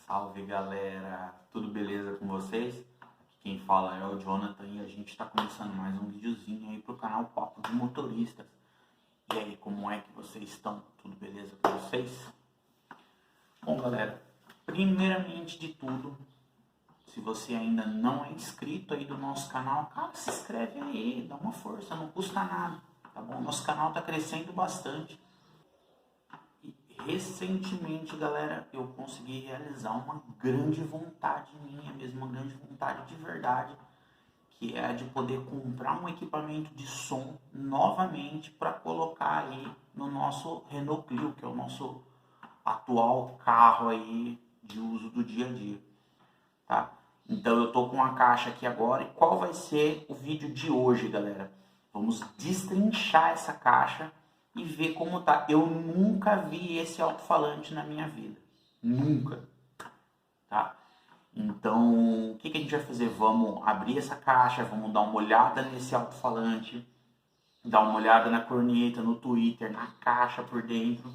Salve galera, tudo beleza com vocês? Aqui quem fala é o Jonathan e a gente está começando mais um videozinho aí pro canal Papo de Motoristas. E aí, como é que vocês estão? Tudo beleza com vocês? Bom galera, primeiramente de tudo, se você ainda não é inscrito aí do nosso canal, cara, se inscreve aí, dá uma força, não custa nada, tá bom? Nosso canal tá crescendo bastante. Recentemente, galera, eu consegui realizar uma grande vontade minha mesmo, uma grande vontade de verdade, que é a de poder comprar um equipamento de som novamente para colocar aí no nosso Renault Clio, que é o nosso atual carro aí de uso do dia a dia, tá? Então eu tô com a caixa aqui agora e qual vai ser o vídeo de hoje, galera? Vamos destrinchar essa caixa e ver como tá. Eu nunca vi esse alto-falante na minha vida. Nunca. Tá? Então, o que a gente vai fazer? Vamos abrir essa caixa, vamos dar uma olhada nesse alto-falante, dar uma olhada na corneta, no Twitter, na caixa por dentro.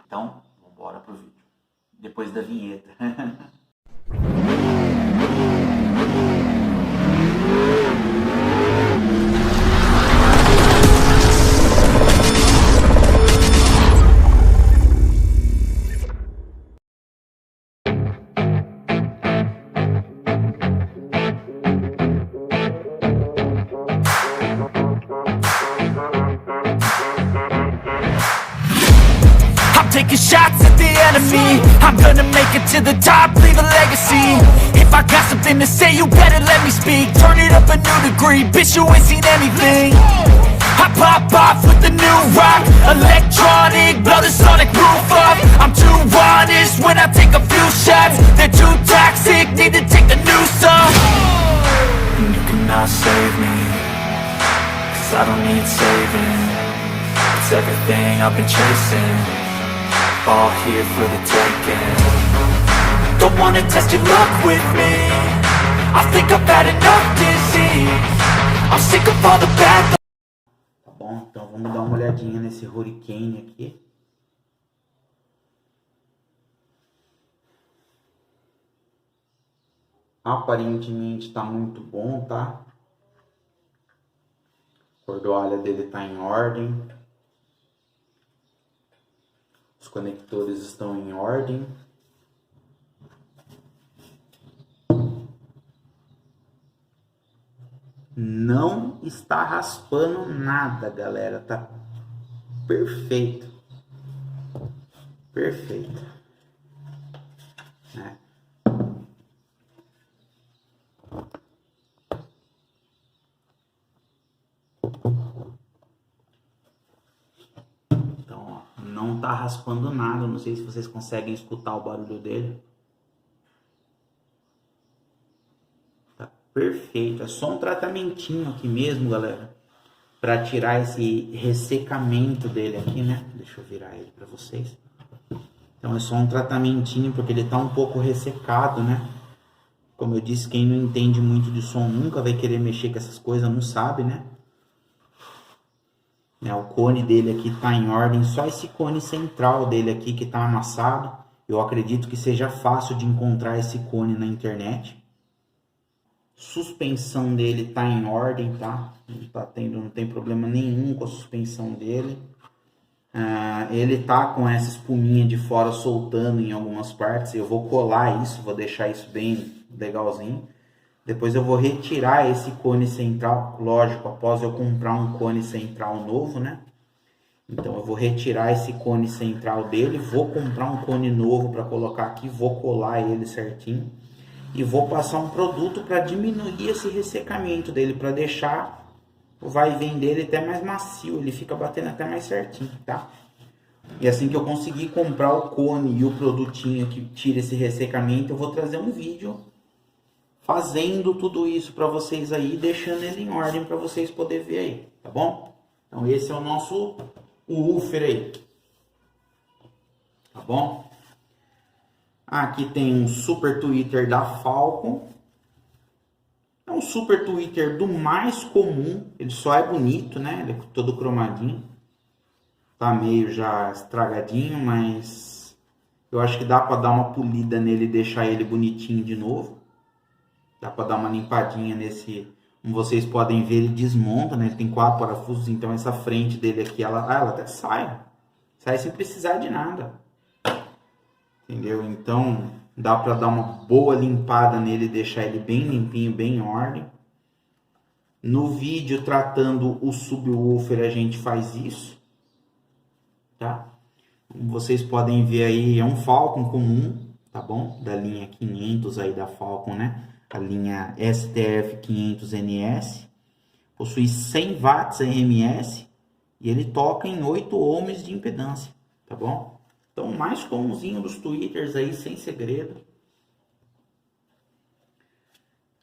Então, vamos embora pro vídeo. Depois da vinheta. Taking shots at the enemy. I'm gonna make it to the top, leave a legacy. If I got something to say, you better let me speak. Turn it up a new degree, bitch, you ain't seen anything. I pop off with the new rock, electronic, blow the sonic roof up. I'm too honest when I take a few shots. They're too toxic, need to take the noose off. And you cannot save me, cause I don't need saving. It's everything I've been chasing, all here for the taking. Don't wanna test your luck with me, I think I've had enough disease. I'm sick of all the bad. Tá bom, então vamos dar uma olhadinha nesse Hurricane aqui. Aparentemente tá muito bom, tá? A cordoalha dele tá em ordem. Os conectores estão em ordem. Não está raspando nada, galera. Tá perfeito. Perfeito. Né? Então, ó, não tá raspando nada. Não sei se vocês conseguem escutar o barulho dele. Tá perfeito. É só um tratamentinho aqui mesmo, galera, para tirar esse ressecamento dele aqui, né? Deixa eu virar ele para vocês. Então é só um tratamentinho porque ele tá um pouco ressecado, né? Como eu disse, quem não entende muito de som nunca vai querer mexer com essas coisas, não sabe, né? O cone dele aqui tá em ordem, só esse cone central dele aqui que tá amassado. Eu acredito que seja fácil de encontrar esse cone na internet. Suspensão dele tá em ordem, tá? Não tem problema nenhum com a suspensão dele. Ele tá com essa espuminha de fora soltando em algumas partes. Eu vou colar isso, vou deixar isso bem legalzinho. Depois eu vou retirar esse cone central, lógico, após eu comprar um cone central novo, né? Então eu vou retirar esse cone central dele, vou comprar um cone novo para colocar aqui, vou colar ele certinho. E vou passar um produto para diminuir esse ressecamento dele, para deixar o vai e vem dele até mais macio, ele fica batendo até mais certinho, tá? E assim que eu conseguir comprar o cone e o produtinho que tira esse ressecamento, eu vou trazer um vídeo fazendo tudo isso para vocês aí, deixando ele em ordem para vocês poderem ver aí, tá bom? Então esse é o nosso woofer aí, tá bom? Aqui tem um super tweeter da Falcon. É um super tweeter do mais comum, ele só é bonito, né? Ele é todo cromadinho. Tá meio já estragadinho, mas Eu acho que dá para dar uma polida nele e deixar ele bonitinho de novo. Dá para dar uma limpadinha nesse... Como vocês podem ver, ele desmonta, né? Ele tem 4 parafusos, então essa frente dele aqui, ela até sai. Sai sem precisar de nada. Entendeu? Então, dá para dar uma boa limpada nele e deixar ele bem limpinho, bem em ordem. No vídeo tratando o subwoofer, a gente faz isso. Tá? Como vocês podem ver aí, é um Falcon comum, tá bom? Da linha 500 aí da Falcon, né? A linha STF500NS. Possui 100 watts RMS e ele toca em 8 ohms de impedância, tá bom? Então, o mais comumzinho dos tweeters aí, sem segredo.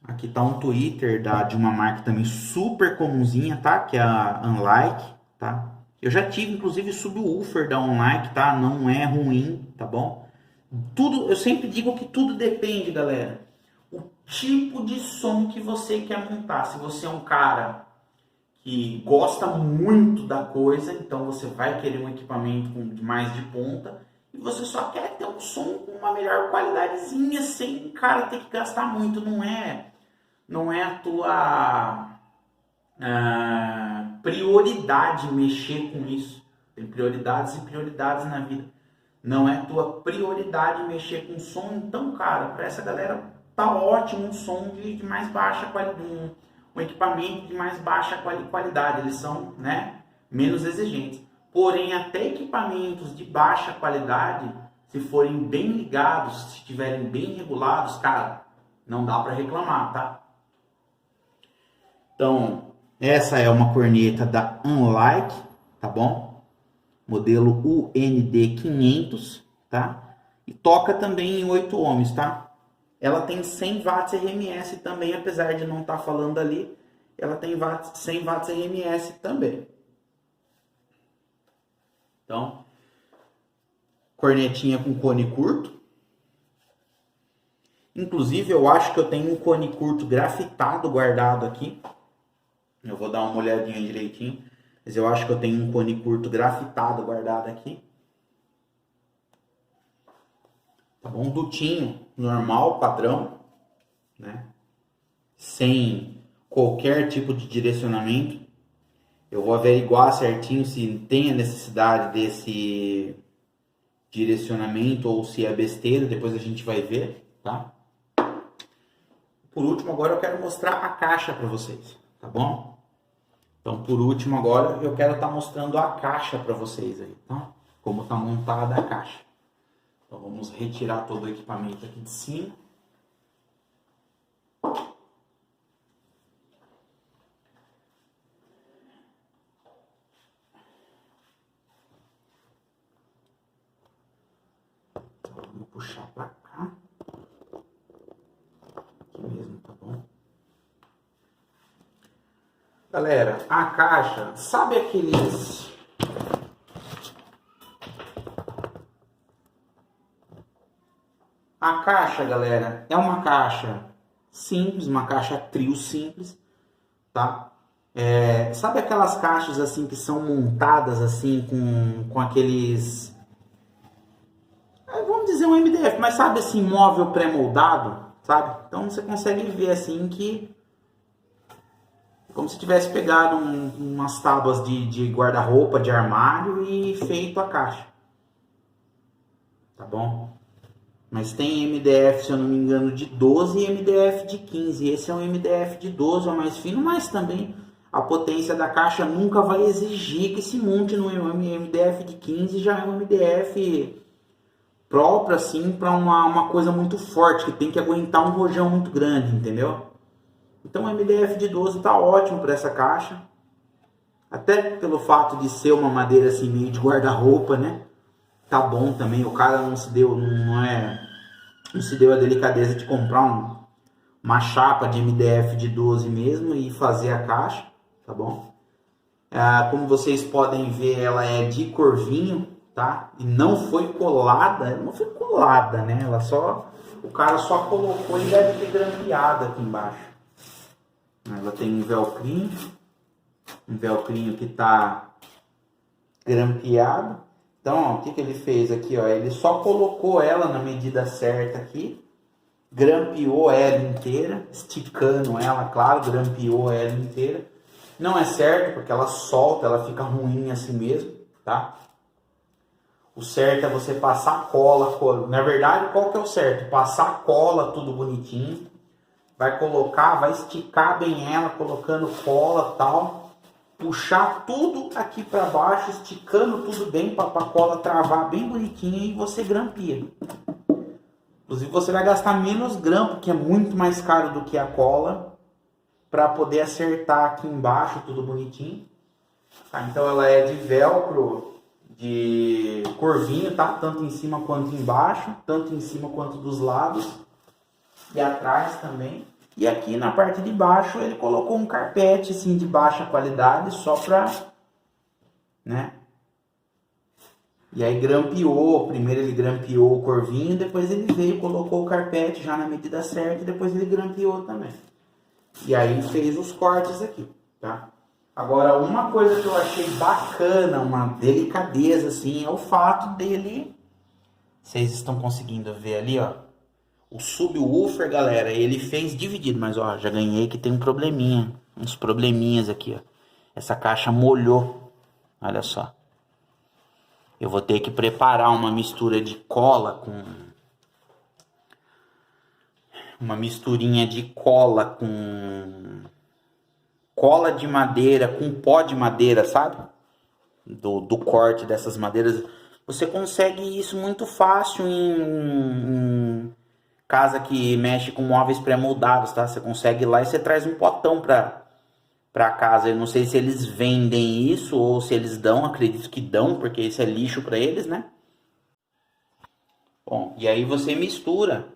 Aqui tá um tweeter de uma marca também super comumzinha, tá? Que é a Unlike, tá? Eu já tive, inclusive, subwoofer da Unlike, tá? Não é ruim, tá bom? Tudo, eu sempre digo que tudo depende, galera. O tipo de som que você quer montar. Se você é um cara que gosta muito da coisa, então você vai querer um equipamento mais de ponta. E você só quer ter um som com uma melhor qualidadezinha, sem, cara, ter que gastar muito. Não é a tua prioridade mexer com isso. Tem prioridades e prioridades na vida. Não é tua prioridade mexer com som. Então, cara, para essa galera tá ótimo um som de mais baixa qualidade, um equipamento de mais baixa qualidade. Eles são, né, menos exigentes. Porém, até equipamentos de baixa qualidade, se forem bem ligados, se estiverem bem regulados, cara, não dá para reclamar, tá? Então, essa é uma corneta da Unlike, tá bom? Modelo UND500, tá? E toca também em 8 ohms, tá? Ela tem 100 watts RMS também, apesar de não estar falando ali, ela tem 100 watts RMS também. Então, cornetinha com cone curto. Inclusive, eu acho que eu tenho um cone curto grafitado guardado aqui. Eu vou dar uma olhadinha direitinho. Mas eu acho que eu tenho um cone curto grafitado guardado aqui. Tá bom? Um dutinho normal, padrão, né? Sem qualquer tipo de direcionamento. Eu vou averiguar certinho se tem a necessidade desse direcionamento ou se é besteira. Depois a gente vai ver, tá? Por último, agora eu quero mostrar a caixa para vocês, tá bom? Então, por último, agora eu quero estar mostrando a caixa para vocês aí, tá? Como está montada a caixa. Então, vamos retirar todo o equipamento aqui de cima. Vou puxar para cá. Aqui mesmo, tá bom? Galera, a caixa, sabe aqueles... A caixa, galera, é uma caixa simples, uma caixa trio simples, tá? Sabe aquelas caixas assim que são montadas assim com aqueles... vamos dizer um MDF, mas sabe assim, móvel pré-moldado, sabe? Então você consegue ver assim que... como se tivesse pegado umas tábuas de guarda-roupa, de armário e feito a caixa. Tá bom? Mas tem MDF, se eu não me engano, de 12 e MDF de 15. Esse é um MDF de 12, é o mais fino, mas também a potência da caixa nunca vai exigir que se monte no MDF de 15. Já é um MDF próprio, assim, para uma coisa muito forte, que tem que aguentar um rojão muito grande, entendeu? Então o MDF de 12 tá ótimo para essa caixa. Até pelo fato de ser uma madeira assim meio de guarda-roupa, né? Tá bom também. O cara não se deu a delicadeza de comprar uma chapa de MDF de 12 mesmo e fazer a caixa, tá bom? Como vocês podem ver, ela é de corvinho, tá? E não foi colada, né? O cara só colocou e deve ter grampeado aqui embaixo. Ela tem um velcrinho que está grampeado. Então, ó, o que ele fez aqui, ó? Ele só colocou ela na medida certa aqui, grampeou ela inteira, esticando ela, claro, grampeou ela inteira. Não é certo, porque ela solta, ela fica ruim assim mesmo, tá? O certo é você passar cola. Na verdade, qual que é o certo? Passar cola, tudo bonitinho. Vai colocar, vai esticar bem ela, colocando cola, tal. Puxar tudo aqui para baixo, esticando tudo bem para a cola travar bem bonitinho e você grampia. Inclusive você vai gastar menos grampo, que é muito mais caro do que a cola, para poder acertar aqui embaixo tudo bonitinho. Tá, então ela é de velcro, de corvinho, tá? Tanto em cima quanto embaixo, tanto em cima quanto dos lados e atrás também. E aqui na parte de baixo ele colocou um carpete assim de baixa qualidade, só pra, né? E aí grampeou, primeiro ele grampeou o corvinho, depois ele veio, colocou o carpete já na medida certa e depois ele grampeou também. E aí fez os cortes aqui, tá? Agora, uma coisa que eu achei bacana, uma delicadeza, assim, é o fato dele... Vocês estão conseguindo ver ali, ó. O subwoofer, galera, ele fez dividido, mas, ó, já ganhei que tem um probleminha. Uns probleminhas aqui, ó. Essa caixa molhou. Olha só. Eu vou ter que preparar uma mistura de cola com... Uma misturinha de cola com... cola de madeira com pó de madeira, sabe? Do corte dessas madeiras. Você consegue isso muito fácil em casa que mexe com móveis pré-moldados, tá? Você consegue ir lá e você traz um potão pra casa. Eu não sei se eles vendem isso ou se eles dão, acredito que dão, porque isso é lixo pra eles, né? Bom, e aí você mistura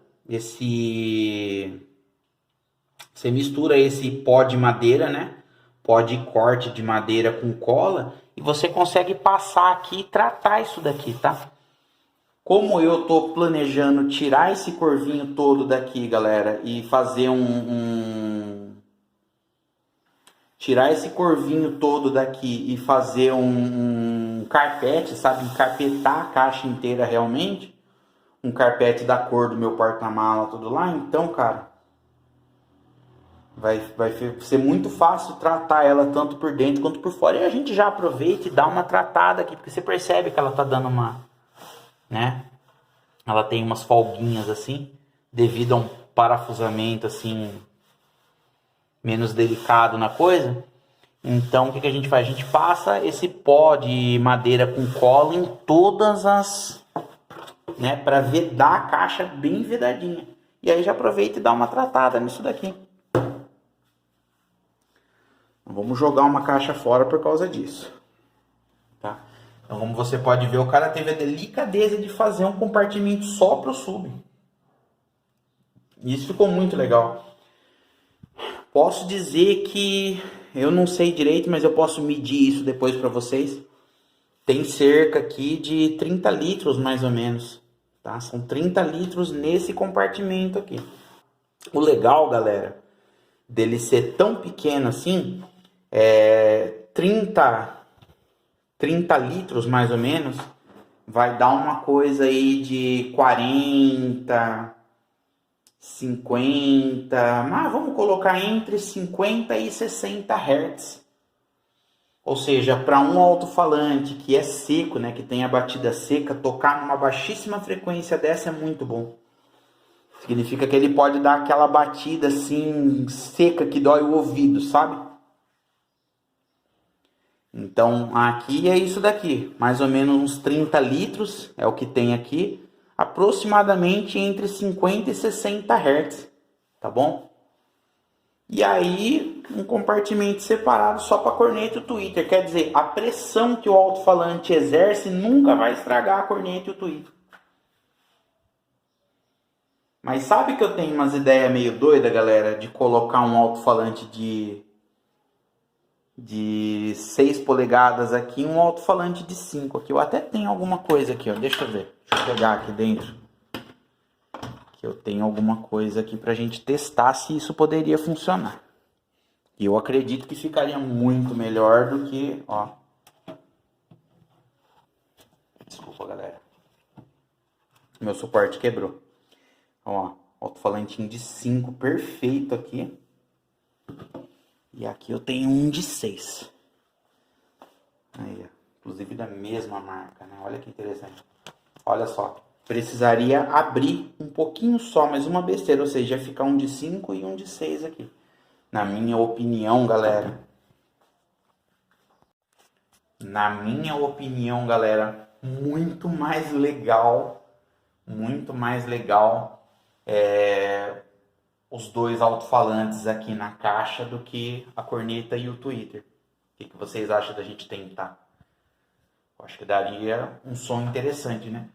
esse pó de madeira, né? Pó de corte de madeira com cola. E você consegue passar aqui e tratar isso daqui, tá? Como eu tô planejando tirar esse corvinho todo daqui, galera, e fazer tirar esse corvinho todo daqui e fazer um carpete, sabe? Encarpetar a caixa inteira realmente. Um carpete da cor do meu porta-mala, tudo lá. Então, cara... Vai ser muito fácil tratar ela tanto por dentro quanto por fora. E a gente já aproveita e dá uma tratada aqui, porque você percebe que ela tá dando uma, né? Ela tem umas folguinhas assim, devido a um parafusamento assim, menos delicado na coisa. Então o que a gente faz? A gente passa esse pó de madeira com cola em todas as, né? Para vedar a caixa bem vedadinha. E aí já aproveita e dá uma tratada nisso daqui. Vamos jogar uma caixa fora por causa disso, tá? Então, como você pode ver, o cara teve a delicadeza de fazer um compartimento só para o sub. Isso ficou muito legal. Posso dizer que eu não sei direito, mas eu posso medir isso depois para vocês. Tem cerca aqui de 30 litros mais ou menos, tá? São 30 litros nesse compartimento aqui. O legal, galera, dele ser tão pequeno assim... 30 litros mais ou menos vai dar uma coisa aí de 40, 50, mas vamos colocar entre 50 e 60 Hz. Ou seja, para um alto-falante que é seco, né, que tem a batida seca, tocar numa baixíssima frequência dessa é muito bom. Significa que ele pode dar aquela batida assim seca que dói o ouvido, sabe? Então aqui é isso daqui, mais ou menos uns 30 litros é o que tem aqui, aproximadamente entre 50 e 60 Hz, tá bom? E aí um compartimento separado só para corneta e o tweeter, quer dizer, a pressão que o alto-falante exerce nunca vai estragar a corneta e o tweeter. Mas sabe que eu tenho umas ideias meio doidas, galera, de colocar um alto-falante de 6 polegadas aqui, um alto-falante de 5 aqui. Eu até tenho alguma coisa aqui, ó. Deixa eu ver. Deixa eu pegar aqui dentro. Que eu tenho alguma coisa aqui pra gente testar se isso poderia funcionar. E eu acredito que ficaria muito melhor do que, ó. Desculpa, galera. Meu suporte quebrou. Ó, alto-falantinho de 5, perfeito aqui. E aqui eu tenho um de 6. Aí, ó. Inclusive da mesma marca, né? Olha que interessante. Olha só. Precisaria abrir um pouquinho só, mas uma besteira. Ou seja, ia ficar um de 5 e um de 6 aqui. Na minha opinião, galera. Muito mais legal. Os dois alto-falantes aqui na caixa do que a corneta e o tweeter. O que vocês acham da gente tentar? Eu acho que daria um som interessante, né?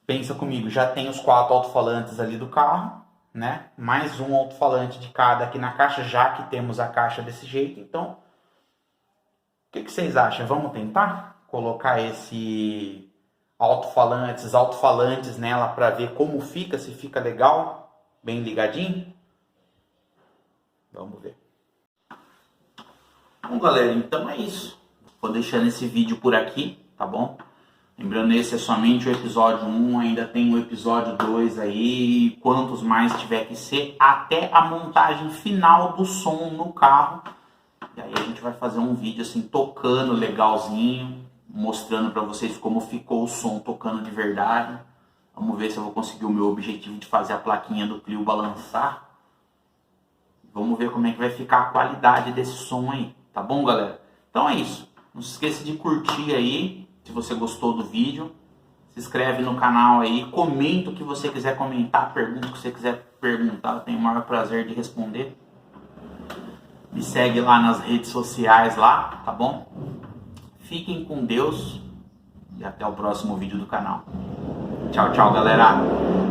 Pensa comigo, já tem os 4 alto-falantes ali do carro, né? Mais um alto-falante de cada aqui na caixa, já que temos a caixa desse jeito. Então, o que vocês acham? Vamos tentar colocar esses alto-falantes nela para ver como fica, se fica legal, bem ligadinho? Vamos ver. Bom, galera, então é isso. Vou deixando esse vídeo por aqui, tá bom? Lembrando, esse é somente o episódio 1, ainda tem o episódio 2 aí, quantos mais tiver que ser, até a montagem final do som no carro. E aí a gente vai fazer um vídeo assim, tocando legalzinho, mostrando pra vocês como ficou o som tocando de verdade. Vamos ver se eu vou conseguir o meu objetivo de fazer a plaquinha do Clio balançar. Vamos ver como é que vai ficar a qualidade desse som aí, tá bom, galera? Então é isso. Não se esqueça de curtir aí, se você gostou do vídeo. Se inscreve no canal aí, comenta o que você quiser comentar, pergunta o que você quiser perguntar, eu tenho o maior prazer de responder. Me segue lá nas redes sociais lá, tá bom? Fiquem com Deus e até o próximo vídeo do canal. Tchau, tchau, galera!